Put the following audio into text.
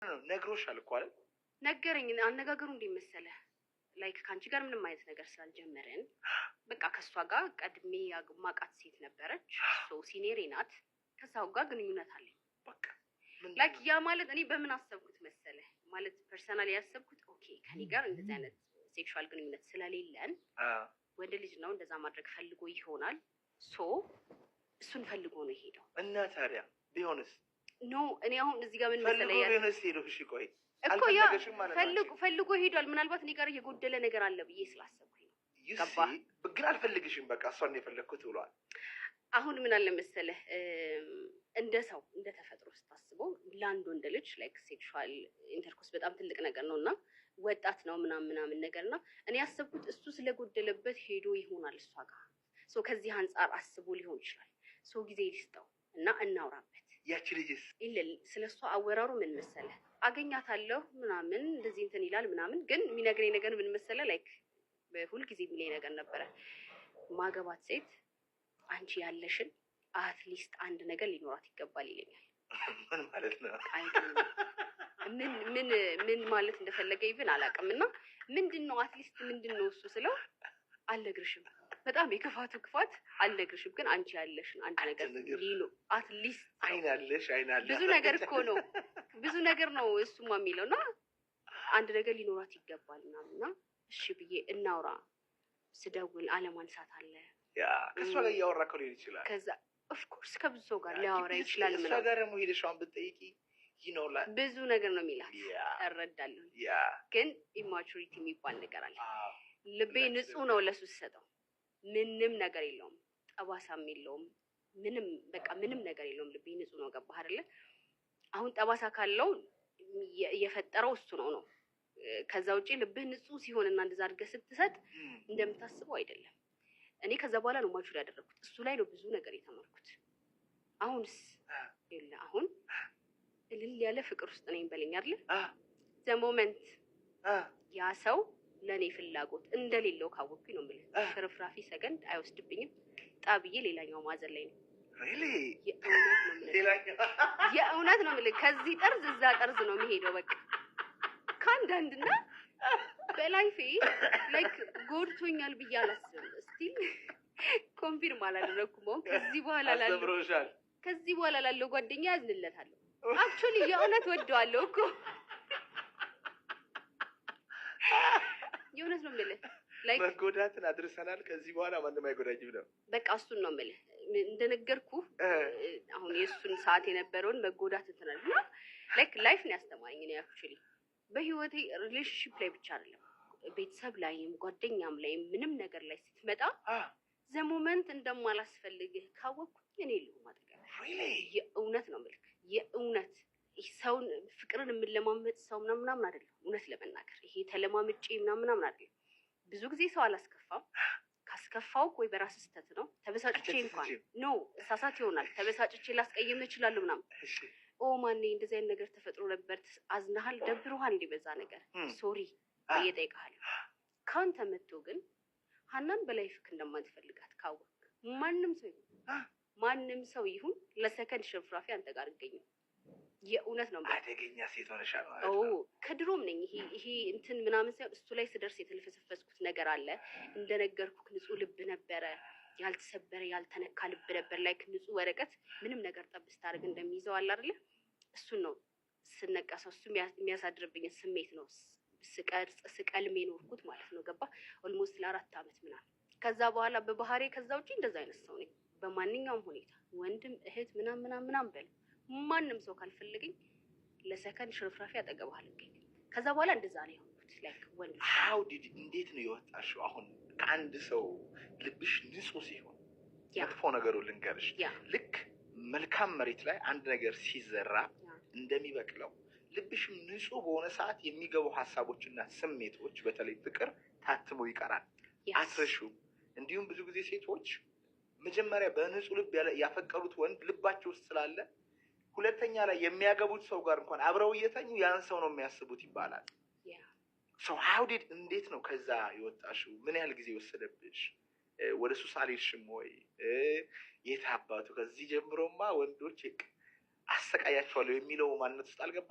ነግሮሻል እኮ አይደል? ነገረኝ። አነጋገሩ እንደመሰለ ላይክ ካንቺ ጋር ምንም አይነት ነገር ስላልጀመረን በቃ ከሷ ጋር ቀድሜ ማቃት ሴት ነበረች። ሲኔሬ ናት። ከሷው ጋር ግንኙነት አለኝ። በቃ ላይክ ያ ማለት እኔ በምን አሰብኩት መሰለ ማለት ፐርሰናሊ ያሰብኩት ኦኬ ከኔ ጋር እንደዚህ አይነት ሴክሹዋል ግንኙነት ስለሌለን ወንድ ልጅ ነው እንደዛ ማድረግ ፈልጎ ይሆናል። እሱን ፈልጎ ነው የሄደው። እና ታዲያ ቢሆንስ? ኖ እኔ አሁን እዚህ ጋር ምን መሰለ ፈልጎ ቢሆንስ ሄዶ እሺ ቆይ እኮ ያ ፈልጎ ሄዷል። ምናልባት እኔ ጋር የጎደለ ነገር አለ ብዬ ስላሰብኩኝ ነው። ገባ ግን አልፈልግሽም በቃ እሷን ነው የፈለግኩት ብሏል። አሁን ምን አለ መሰለህ እንደ ሰው እንደ ተፈጥሮ ስታስበው ለአንድ ወንድ ልጅ ላይክ ሴክሹዋል ኢንተርኮርስ በጣም ትልቅ ነገር ነው እና ወጣት ነው ምናምን ነገርና እኔ ያሰብኩት እሱ ስለጎደለበት ሄዶ ይሆናል እሷ ጋር ከዚህ አንጻር አስቦ ሊሆን ይችላል። ጊዜ ሊስጠው እና እናውራበት። ያቺ ልጅስ ስለሷ አወራሩ ምን መሰለህ አገኛታለሁ ምናምን እንደዚህ እንትን ይላል ምናምን ግን የሚነግረኝ ነገር ምን መሰለህ ላይክ በሁል ጊዜ የሚለኝ ነገር ነበረ ማገባት ሴት አንቺ ያለሽን አትሊስት አንድ ነገር ሊኖራት ይገባል ይለኛል። ምን ማለት ነው? ምን ማለት እንደፈለገ ይብን አላውቅም። እና ምንድነው አትሊስት ምንድነው እሱ ስለው አልነግርሽም በጣም የክፋቱ ክፋት አልነግርሽም ግን አንቺ ያለሽን አንድ ነገር ሊኖ አትሊስት አይናለሽ ብዙ ነገር እኮ ነው ብዙ ነገር ነው እሱማ የሚለውና አንድ ነገር ሊኖራት ይገባል ምናምንና እሺ ብዬ እናውራ ስደውል አለማንሳት አለ ያ ከሷ ጋር እያወራከ ሊሆን ይችላል። ከዛ ኦፍ ኮርስ ከብዙ ሰው ጋር ሊያወራ ይችላል። እሷ ጋር ደግሞ ሄደሽ አሁን ብትጠይቂ ይኖላል ብዙ ነገር ነው የሚላት እረዳለሁ። ግን ኢማቹሪቲ የሚባል ነገር አለ። ልቤ ንጹህ ነው ለሱ ሰጠው ምንም ነገር የለውም ጠባሳም የለውም ምንም በቃ ምንም ነገር የለውም። ልቤ ንጹህ ነው። ገባህ አይደለ? አሁን ጠባሳ ካለው የፈጠረው እሱ ነው። ከዛ ውጪ ልብህ ንጹህ ሲሆንና እንደዛ አድርገህ ስትሰጥ እንደምታስበው አይደለም። እኔ ከዛ በኋላ ነው ማቹር ያደረኩት እሱ ላይ ነው ብዙ ነገር የተማርኩት። አሁንስ ይላ አሁን እልል ያለ ፍቅር ውስጥ ነኝ በለኝ አይደል? ዘ ሞመንት ያ ሰው ለኔ ፍላጎት እንደሌለው ካወቅኩኝ ነው የምልህ ፍርፍራፊ ሰከንድ አይወስድብኝም። ጣብዬ ሌላኛው ማዘን ላይ ነው። የእውነት ነው የምልህ ከዚህ ጠርዝ እዛ ጠርዝ ነው የሚሄደው። በቃ ከአንዳንድና በላይፌ ላይክ ጎድቶኛል ብዬ አላስብም። ስቲል ኮንፊርም አላደረኩም። አሁን ከዚህ በኋላ ላለው ጓደኛ ያዝንለታለሁ። አክቹሊ የእውነት ወደዋለሁ እኮ የእውነት ነው የምልህ ላይክ መጎዳትን አድርሰናል። ከዚህ በኋላ ማንም አይጎዳኝም ነው በቃ እሱን ነው የምልህ እንደነገርኩህ አሁን የእሱን ሰዓት የነበረውን መጎዳት እንትናል እና ላይክ ላይፍ ነው ያስተማረኝ። እኔ አክቹሊ በህይወቴ ሪሌሽንሺፕ ላይ ብቻ አይደለም ቤተሰብ ላይም ጓደኛም ላይም ምንም ነገር ላይ ስትመጣ ዘ ሞመንት እንደማላስፈልግህ ካወቅኩኝ እኔ ልሁ ማድረግ የእውነት ነው የምልህ የእውነት ሰውን ፍቅርን የምንለማመጥ ሰው ምናምን አይደለም። እውነት ለመናገር ይሄ ተለማምጬ ምናምን አይደለም። ብዙ ጊዜ ሰው አላስከፋም። ካስከፋው ወይ በራስ ስተት ነው ተበሳጭቼ እንኳን ኖ እሳሳት ይሆናል ተበሳጭቼ ላስቀየም እችላለሁ ምናምን ማን እንደዚህ አይነት ነገር ተፈጥሮ ነበር አዝናሃል ደብሮሃል እንደበዛ ነገር ሶሪ እየጠይቀሃለሁ። ካንተ መጥቶ ግን ሀናን በላይፍክ እንደማትፈልጋት ካወቅ ማንም ሰው ይሁን ለሰከንድ ሽርፍራፊ አንተ ጋር ይገኛል። የእውነት ነው አደገኛ ሴት ሆነሻል ማለት ነው። ከድሮም ነኝ ይሄ እንትን ምናምን ሳይሆን እሱ ላይ ስደርስ የተልፈሰፈስኩት ነገር አለ። እንደነገርኩህ ንጹህ ልብ ነበረ ያልተሰበረ ያልተነካ ልብ ነበር። ላይክ ንጹህ ወረቀት ምንም ነገር ጠብ ስታደርግ እንደሚይዘው አለ አይደለ? እሱን ነው ስነቀሰው እሱ የሚያሳድርብኝ ስሜት ነው ስቀልም የኖርኩት ማለት ነው። ገባ ኦልሞስት ለ4 አመት ምናምን። ከዛ በኋላ በባህሬ ከዛ ውጪ እንደዛ አይነት ሰው ነኝ በማንኛውም ሁኔታ ወንድም እህት ምናምን በል ማንም ሰው ካልፈልገኝ ለሰከንድ ሽርፍራፊ አጠገብ አልገኝ። ከዛ በኋላ እንደዛ ነው የሆንኩት። ላይክ ወንድ እንዴት ነው የወጣሽው? አሁን ከአንድ ሰው ልብሽ ንጹህ ሲሆን መጥፎ ነገሩ ልንገርሽ ልክ መልካም መሬት ላይ አንድ ነገር ሲዘራ እንደሚበቅለው ልብሽም ንጹህ በሆነ ሰዓት የሚገቡ ሀሳቦችና ስሜቶች በተለይ ፍቅር ታትሞ ይቀራል አትረሺውም። እንዲሁም ብዙ ጊዜ ሴቶች መጀመሪያ በንጹህ ልብ ያፈቀሩት ወንድ ልባቸው ውስጥ ስላለ ሁለተኛ ላይ የሚያገቡት ሰው ጋር እንኳን አብረው እየተኙ ያን ሰው ነው የሚያስቡት ይባላል። እንዴት ነው ከዛ የወጣሽው? ምን ያህል ጊዜ ወሰደብሽ? ወደ ሱስ አልሄድሽም ወይ? የት አባቱ ከዚህ ጀምሮማ ወንዶች አሰቃያቸዋለሁ የሚለው ማንነት ውስጥ አልገባ